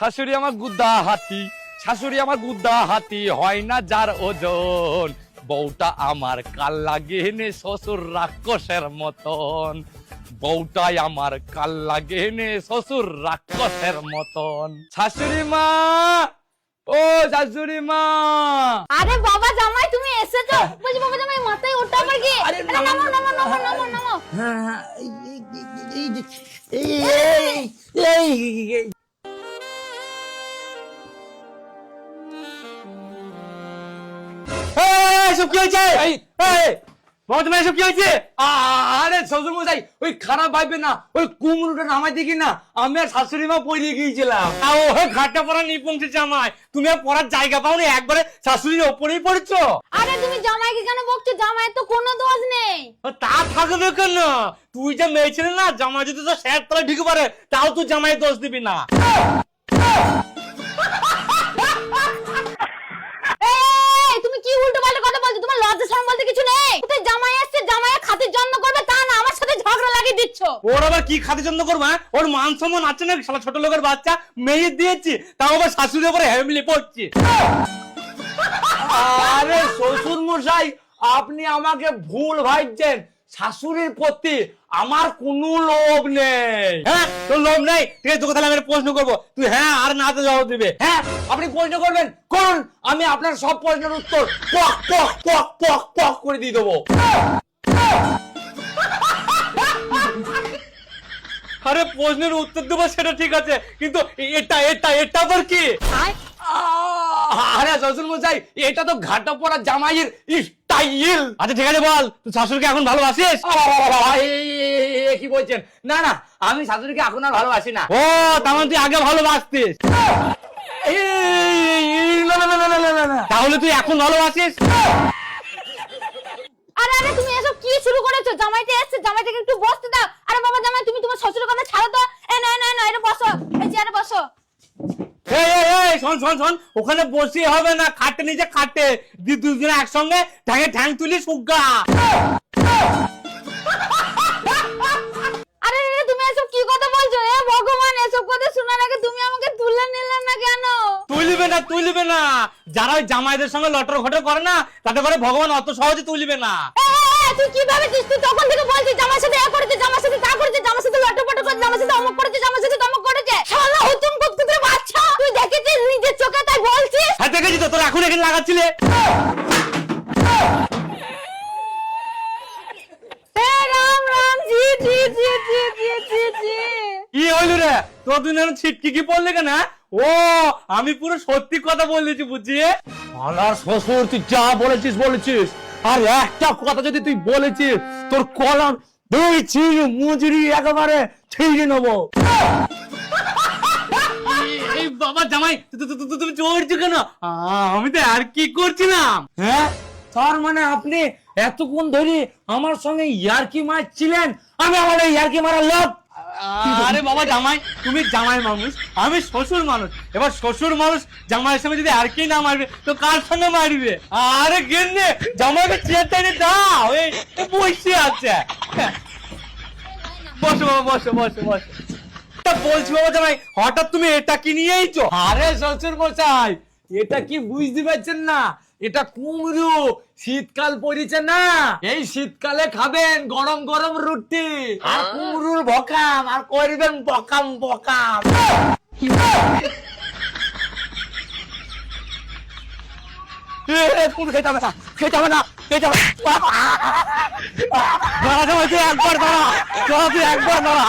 শাশুড়ি আমার গুদ্দা হাতি, শাশুড়ি আমার গুদ্দা হাতি, হয় না যার ওজন। বউটা আমার কাল লাগে নে শ্বশুর রাক্ষসের মতন, বউটাই আমার কাল লাগে নে শ্বশুর রাক্ষসের মতন। শাশুড়ি মা, ও শাশুড়ি মা। আরে বাবা জামাই তুমি এসেছো? বলছি বাবা জামাই মাথায় ওঠা আবার কি? আরে নামো নামো নামো নামো নামো। আরে শ্বশুর মশাই, ওই খারাপ ভাববে না, ওই কুমড়োটা নামাই দেখি না আমি আর শাশুড়ি মা পড়ে গিয়েছিলাম। ঘাটটা পড়া নিপংসে জামাই, তুমি আর পড়ার জায়গা পাওনি, একবারে শাশুড়ির ওপরেই পড়েছো। আরে তুমি জামাইকে কেন বকছো? জামাইয়ের তো কোনো দোষ নেই। তা থাকবে কেন? তুই যে মেয়ে ছেলে না, জামাই যদি তো স্যার তলায় ঢুকে পারে তাও তুই জামাই দোষ দিবি না। এই তুমি কি উল্টো পাল্টা কথা বলছো? তোমার লজ্জা শরম বলতে কিছু নেই? কোথায় জামাই আসছে, জামাইয়ের খাতির যত্ন করবে তা না আমার সাথে ঝগড়া লাগিয়ে দিচ্ছ। ওর আবার কি খাতির যত্ন করবো? ওর মান সম্মান আছে না? শালা ছোট লোকের বাচ্চা, মেয়ে দিয়েছি তাও আবার শাশুড়ির উপরে হেমলি পড়ছি। আরে শ্বশুর মশাই, আপনি আমাকে ভুল ভাবছেন, শাশুড়ির প্রতি আমার কোনো লোভ নেই। হ্যাঁ, তোর লোভ নেই? ঠিক আছে, তোকে তাহলে আমি প্রশ্ন করবো, তুই হ্যাঁ আর না তো জবাব দিবে। হ্যাঁ, আপনি প্রশ্ন করবেন, করুন, আমি আপনার সব প্রশ্নের উত্তর পক পক পক পক পক করে দিয়ে দেবো। আরে প্রশ্নের উত্তর দেবো সেটা ঠিক আছে, কিন্তু এটা এটা এটা আবার কি? আরে শ্বশুর মশাই, এটা তো ঘাটা পড়া জামাইয়ের স্টাইল। আচ্ছা ঠিক আছে, বল তুই শাশুড়িকে এখন ভালোবাসিস? কি বলছেন? না না, আমি শাশুড়িকে এখন আর ভালোবাসি না। ও, তার মানে তুই আগে ভালোবাসতিস? তাহলে তুই এখন ভালোবাসিস? আরে আরে তুমি এসব কি শুরু করেছো? জামাইতে এসেছে, জামাইটাকে একটু বসতে দাও। আরে বাবা জামাই তুমি তোমার শ্বশুরের কথা ছাড়ো তো। এ না না না, এটা বসো, এই চেয়ারে বসো। শোন শোন শোন, ওখানে বসে হবে না, খাটে নিচে খাটে দুজনে একসঙ্গে ঠ্যাঙে ঠ্যাং তুলি সুগা। আরে আরে তুমি এসব কি কথা বলছো? এ ভগবান, এসব কথা শোনার আগে তুমি আমাকে তুলে নিলে না কেন? তুলিবে না তুলিবে না, যারা ওই জামাইদের সঙ্গে লটর ঘটর করে না, তাতে করে ভগবান অত সহজে তুলিবে না। তুই কি ভাবছিস? তুই তখন থেকে বলছিস জামার সাথে এ করেছে, জামার সাথে তা করেছে, জামার সাথে লটপট করেছে, জামার সাথে অমুক করেছে, জামার সাথে তমুক করেছে। শালা হুতুম কুতকুতের বাচ্চা, তুই দেখেছিস নিজের চোখে তাই বলছিস? হ্যাঁ দেখেছি তো, তোর এখন এখানে লাগাচ্ছিলে। হে রাম রাম, জি জি জি জি জি জি জি। কি হইল রে তোর? তুই না ছিটকি কি পড়লে কেন? ও, আমি পুরো সত্যি কথা বলেছি, বুঝছি। আমার শ্বশুর, তুই যা বলেছিস বলেছিস, আর একটা কথা যদি তুই বলেছিস তোর কলম দুই ছিঁড়ে মুজরি একেবারে ছিঁড়ে নেবো। এই বাবা জামাই, তুমি চড়ছো কেন? আমি তো আর কি করছিলাম। হ্যাঁ, তার মানে আপনি এতক্ষণ ধরে আমার সঙ্গে ইয়ার্কি মারছিলেন? আমি আমার এই ইয়ার্কি মারার লোক? আরে বাবা জামাই, তুমি জামাই মানুষ, আমি শ্বশুর মানুষ। এবার শ্বশুর মানুষ জামাইয়ের সঙ্গে যদি আর কি না মারবে তো কার সঙ্গে মারবে? আরে গেন্নে, জামাইকে চেয়ারটা এনে দাও, এই বসে আছে। বসো বাবা, বসো বসো বসো। বলছি বাবা জামাই, হঠাৎ তুমি এটা কি নিয়ে এইছো? আরে শ্বশুর মশাই, এটা কি বুঝতে পারছেন না? এটা কুমড়ো, শীতকাল পড়েছে না, এই শীতকালে খাবেন গরম গরম রুটি আর কুমড়োর ভকাম, আর করবেন বকাম বকাম। খেতে হবে না, খেতে হবে না, খেতে হবে। একবার দাঁড়া, তুই একবার দাঁড়া।